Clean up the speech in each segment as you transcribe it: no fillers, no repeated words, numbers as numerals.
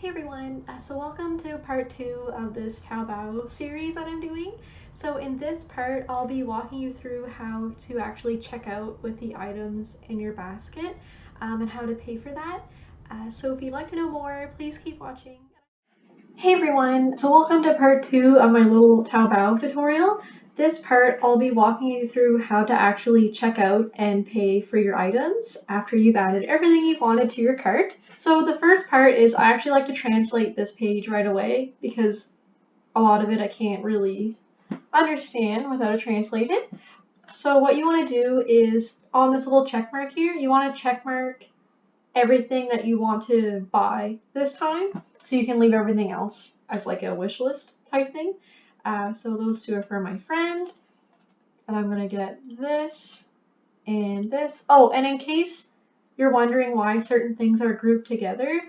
Hey everyone, so welcome to part 2 of this Taobao series that I'm doing. So in this part, I'll be walking you through how to actually check out with the items in your basket and how to pay for that. So if you'd like to know more, please keep watching. Hey everyone, so welcome to part 2 of my little Taobao tutorial. This part, I'll be walking you through how to actually check out and pay for your items after you've added everything you wanted to your cart. So the first part is I actually like to translate this page right away because a lot of it I can't really understand without a translated. So what you want to do is on this little check mark here, you want to check mark everything that you want to buy this time, so you can leave everything else as like a wish list type thing. So those two are for my friend, and I'm gonna get this and this. Oh, and in case you're wondering why certain things are grouped together,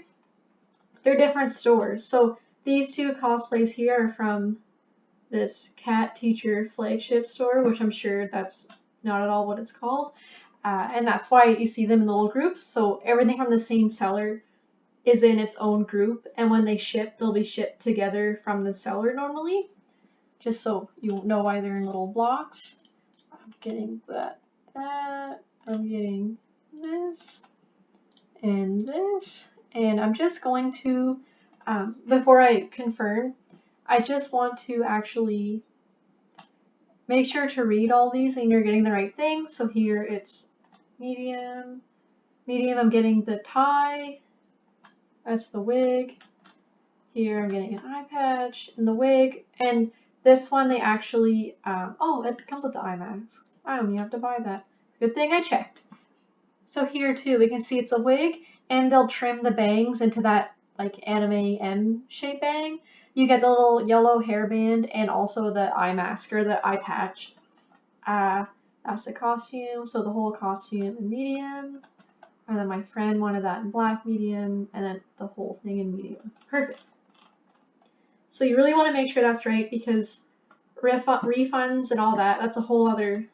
they're different stores. So these two cosplays here are from this cat teacher flagship store, which I'm sure that's not at all what it's called. And that's why you see them in little groups. So everything from the same seller is in its own group, and when they ship, they'll be shipped together from the seller normally, just so you know why they're in little blocks. I'm getting that, I'm getting this, and I'm just going to, before I confirm, I just want to actually make sure to read all these and you're getting the right thing. So here it's medium, I'm getting the tie, that's the wig. Here I'm getting an eye patch and the wig, and this one they actually, oh, it comes with the eye mask. I don't even have to buy that. Good thing I checked. So here too, we can see it's a wig, and they'll trim the bangs into that like anime M shape bang. You get the little yellow hairband and also the eye mask or the eye patch. That's the costume, so the whole costume in medium. And then my friend wanted that in black medium, and then the whole thing in medium. Perfect. So you really want to make sure that's right because refunds and all that, that's a whole other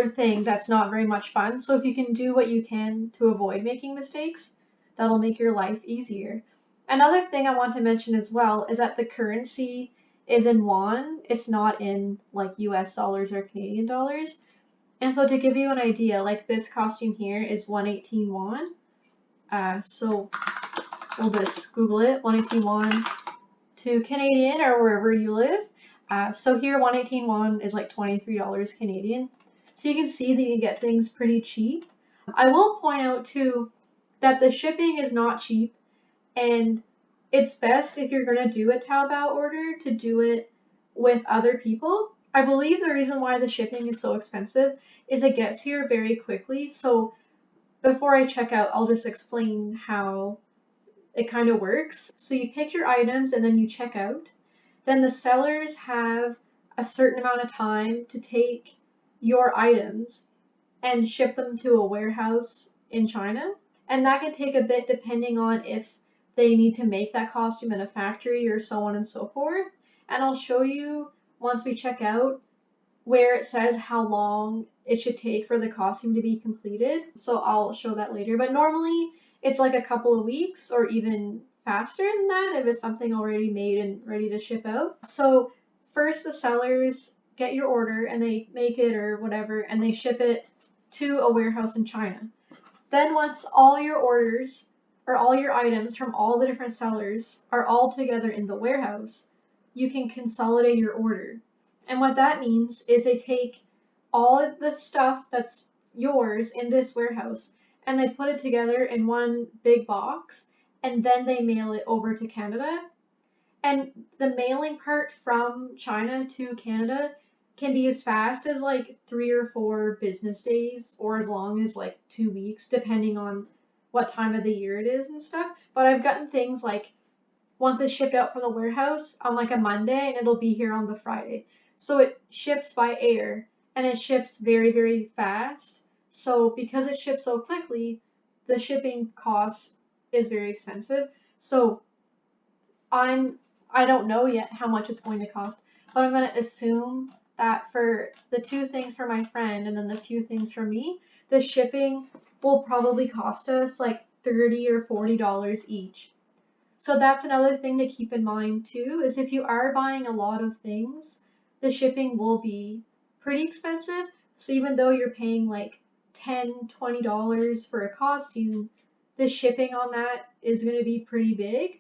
thing that's not very much fun. So if you can do what you can to avoid making mistakes, that'll make your life easier. Another thing I want to mention as well is that the currency is in won. It's not in like US dollars or Canadian dollars. And so to give you an idea, like this costume here is 118 won. So we'll just Google it, 118 won to Canadian or wherever you live. So here 118 won is like $23 Canadian. So you can see that you can get things pretty cheap. I will point out too that the shipping is not cheap, and it's best if you're going to do a Taobao order to do it with other people. I believe the reason why the shipping is so expensive is it gets here very quickly. So before I check out, I'll just explain how it kind of works. So you pick your items and then you check out. Then the sellers have a certain amount of time to take your items and ship them to a warehouse in China. And that can take a bit depending on if they need to make that costume in a factory or so on and so forth. And I'll show you once we check out where it says how long it should take for the costume to be completed. So I'll show that later. But normally it's like a couple of weeks or even faster than that if it's something already made and ready to ship out. So first the sellers get your order and they make it or whatever and they ship it to a warehouse in China. Then once all your orders or all your items from all the different sellers are all together in the warehouse, you can consolidate your order. And what that means is they take all of the stuff that's yours in this warehouse and they put it together in one big box and then they mail it over to Canada. And the mailing part from China to Canada can be as fast as like 3 or 4 business days or as long as like 2 weeks, depending on what time of the year it is and stuff. But I've gotten things like once it's shipped out from the warehouse on like a Monday and it'll be here on the Friday. So it ships by air and it ships very, very fast. So because it ships so quickly, the shipping cost is very expensive. So I don't know yet how much it's going to cost, but I'm going to assume that for the 2 things for my friend and then the few things for me, the shipping will probably cost us like $30 or $40 each. So that's another thing to keep in mind too, is if you are buying a lot of things, the shipping will be pretty expensive. So even though you're paying like $10, $20 for a costume, the shipping on that is going to be pretty big.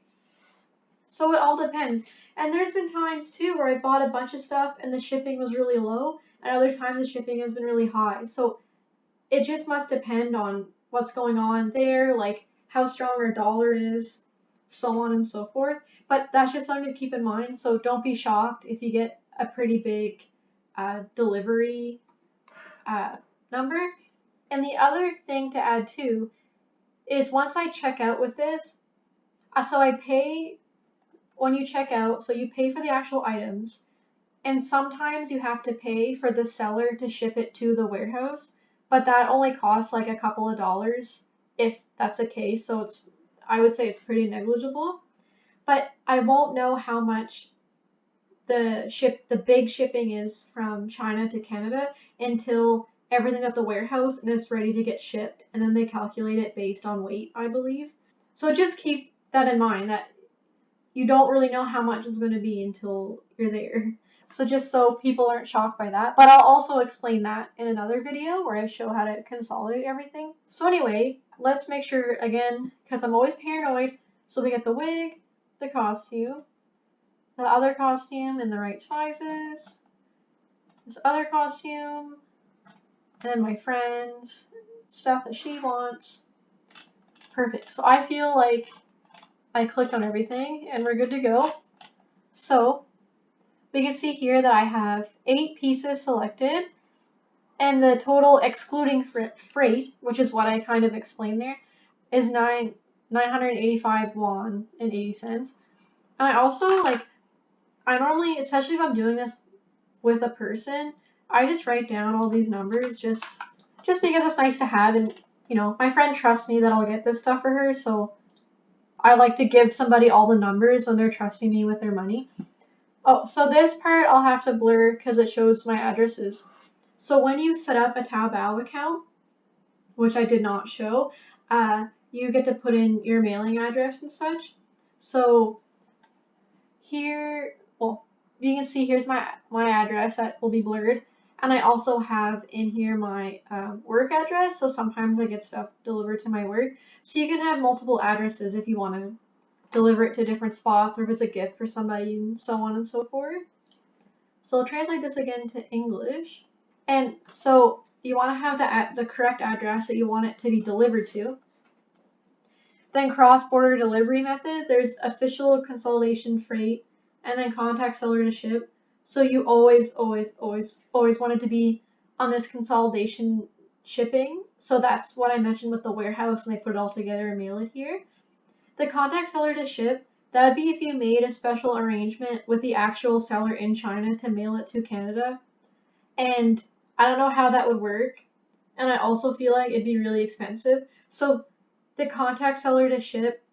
So it all depends. And there's been times too where I bought a bunch of stuff and the shipping was really low, and other times the shipping has been really high. So it just must depend on what's going on there, like how strong our dollar is, so on and so forth. But that's just something to keep in mind. So don't be shocked if you get a pretty big delivery number. And the other thing to add too is once I check out with this, so I pay when you check out, so you pay for the actual items, and sometimes you have to pay for the seller to ship it to the warehouse, but that only costs like a couple of dollars if that's the case. So I would say it's pretty negligible. But I won't know how much the big shipping is from China to Canada until everything's at the warehouse and it's ready to get shipped, and then they calculate it based on weight, I believe. So just keep that in mind that you don't really know how much it's going to be until you're there. So just so people aren't shocked by that. But I'll also explain that in another video where I show how to consolidate everything. So anyway, let's make sure again, because I'm always paranoid. So we get the wig, the costume, the other costume in the right sizes, this other costume, and then my friend's stuff that she wants. Perfect. So I feel like I clicked on everything and we're good to go. So we can see here that I have 8 pieces selected, and the total excluding freight, which is what I kind of explained there, is 985 won and 80 cents. And I also I normally, especially if I'm doing this with a person, I just write down all these numbers just because it's nice to have, and my friend trusts me that I'll get this stuff for her, so I like to give somebody all the numbers when they're trusting me with their money. Oh, so this part I'll have to blur because it shows my addresses. So when you set up a Taobao account, which I did not show, you get to put in your mailing address and such. So here, well, you can see here's my address that will be blurred. And I also have in here my work address, so sometimes I get stuff delivered to my work. So you can have multiple addresses if you want to deliver it to different spots, or if it's a gift for somebody, and so on and so forth. So I'll translate this again to English. And so you want to have the correct address that you want it to be delivered to. Then cross-border delivery method, there's official consolidation freight, and then contact seller to ship. So you always want it to be on this consolidation shipping. So that's what I mentioned with the warehouse, and they put it all together and mail it here. The contact seller to ship, that would be if you made a special arrangement with the actual seller in China to mail it to Canada. And I don't know how that would work. And I also feel like it'd be really expensive. So the contact seller to ship,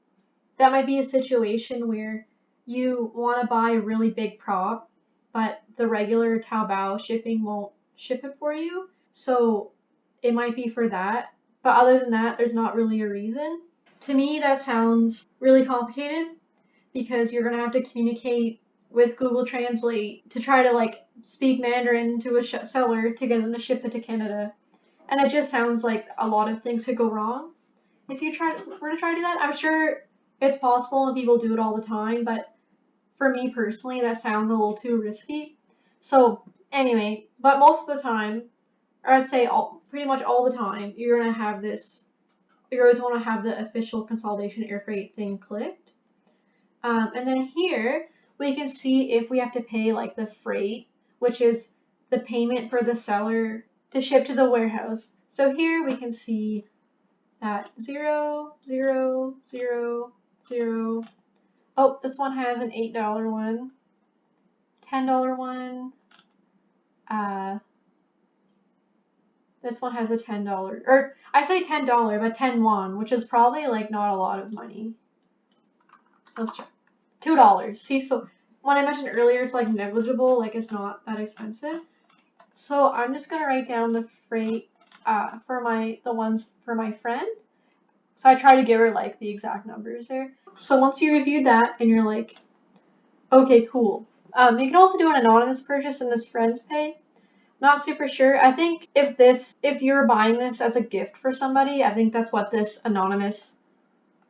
that might be a situation where you want to buy a really big prop, but the regular Taobao shipping won't ship it for you. So it might be for that. But other than that, there's not really a reason. To me, that sounds really complicated because you're going to have to communicate with Google Translate to try to speak Mandarin to a seller to get them to ship it to Canada. And it just sounds like a lot of things could go wrong if you were to try to do that. I'm sure it's possible and people do it all the time, but for me personally, that sounds a little too risky. So anyway, but most of the time, or I'd say pretty much all the time, you're going to have this. You always want to have the official consolidation air freight thing clicked. And then here we can see if we have to pay the freight, which is the payment for the seller to ship to the warehouse. So here we can see that 0, 0, 0, 0. Oh, this one has an $8 one, $10 one. This one has a $10, or I say $10, but 10 won, which is probably not a lot of money. Let's check. $2. See, so when I mentioned earlier, it's negligible, it's not that expensive. So I'm just gonna write down the freight for the ones for my friend. So I try to give her like the exact numbers there. So once you reviewed that and you're like, okay, cool. You can also do an anonymous purchase in this friends pay. Not super sure. I think if you're buying this as a gift for somebody, I think that's what this anonymous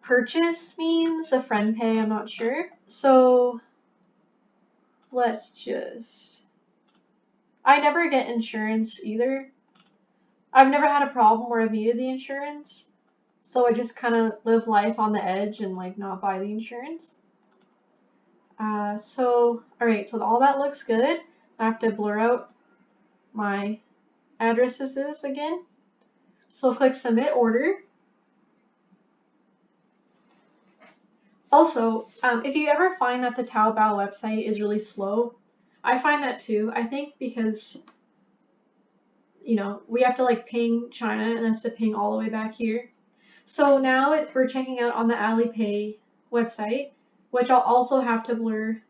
purchase means. A friend pay, I'm not sure. So let's just. I never get insurance either. I've never had a problem where I've needed the insurance. So I just kind of live life on the edge and like not buy the insurance. Alright, so all that looks good. I have to blur out my addresses again. So I'll click submit order. Also, if you ever find that the Taobao website is really slow, I find that too. I think because, you know, we have to like ping China and that's to ping all the way back here. So now we're checking out on the Alipay website, which I'll also have to blur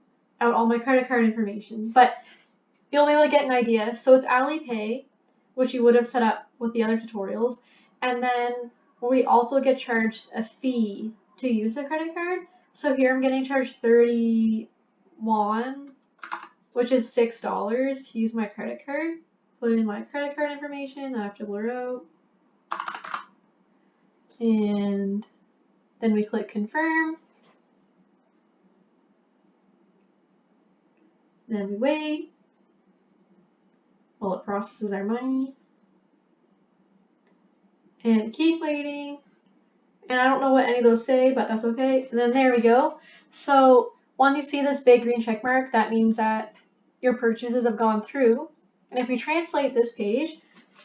out all my credit card information, but you'll be able to get an idea. So it's Alipay, which you would have set up with the other tutorials, and then we also get charged a fee to use the credit card. So here I'm getting charged 30 won, which is $6 to use my credit card. Put in my credit card information, I have to blur out. And then we click confirm. Then we wait while it processes our money. And keep waiting. And I don't know what any of those say, but that's okay. And then there we go. So when you see this big green check mark, that means that your purchases have gone through. And if we translate this page,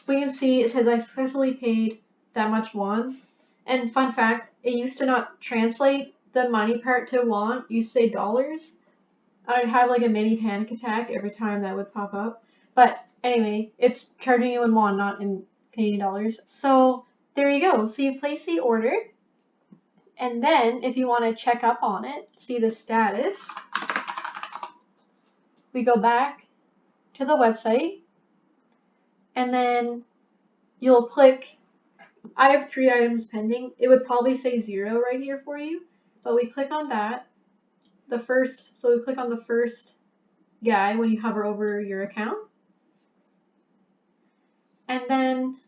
we can see it says I successfully paid that much won. And fun fact, it used to not translate the money part to won, it used to say dollars. I'd have like a mini panic attack every time that would pop up. But anyway, it's charging you in won, not in Canadian dollars. So there you go. So you place the order. And then if you want to check up on it, see the status, we go back to the website and then you'll click, I have 3 items pending. It would probably say 0 right here for you, but we click on that. So we click on the first guy when you hover over your account. And then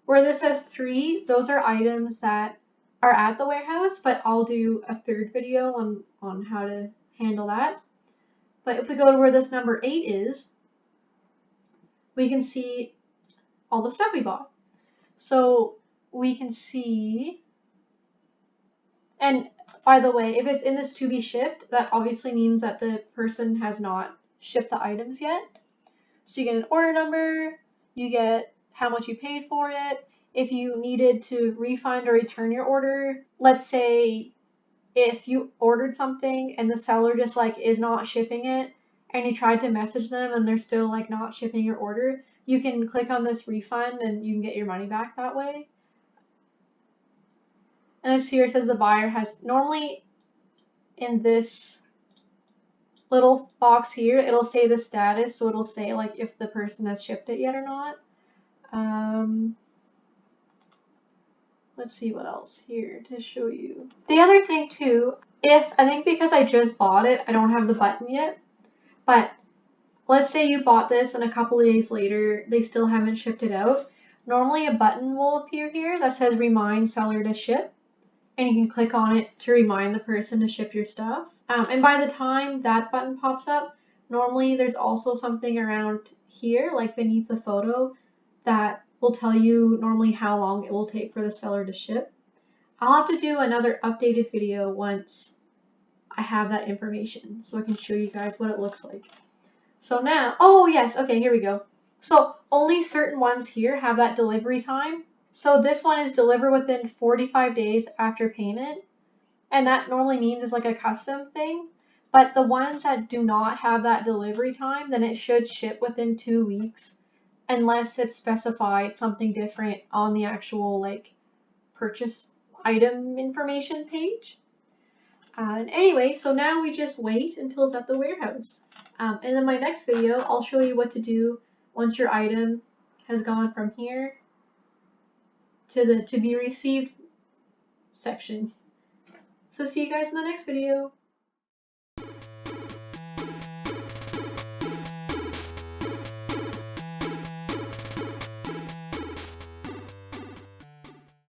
where this says 3, those are items that are at the warehouse, but I'll do a third video on how to handle that. But if we go to where this number 8 is, we can see all the stuff we bought. So we can see, and by the way, if it's in this to be shipped, that obviously means that the person has not shipped the items yet. So you get an order number, you get how much you paid for it. If you needed to refund or return your order, let's say if you ordered something and the seller just like is not shipping it and you tried to message them and they're still like not shipping your order, you can click on this refund and you can get your money back that way. And this here says the buyer has, normally in this little box here, it'll say the status, so it'll say like if the person has shipped it yet or not. Let's see what else here to show you. The other thing too, I think because I just bought it, I don't have the button yet, but let's say you bought this and a couple of days later, they still haven't shipped it out. Normally a button will appear here that says remind seller to ship, and you can click on it to remind the person to ship your stuff. And by the time that button pops up, normally there's also something around here, like beneath the photo, that will tell you normally how long it will take for the seller to ship. I'll have to do another updated video once I have that information so I can show you guys what it looks like. So now, oh yes, okay, here we go. So only certain ones here have that delivery time. So this one is deliver within 45 days after payment. And that normally means it's like a custom thing. But the ones that do not have that delivery time, then it should ship within 2 weeks. Unless it's specified something different on the actual like purchase item information page. And anyway, so now we just wait until it's at the warehouse. And in my next video, I'll show you what to do once your item has gone from here to the to be received section. So see you guys in the next video.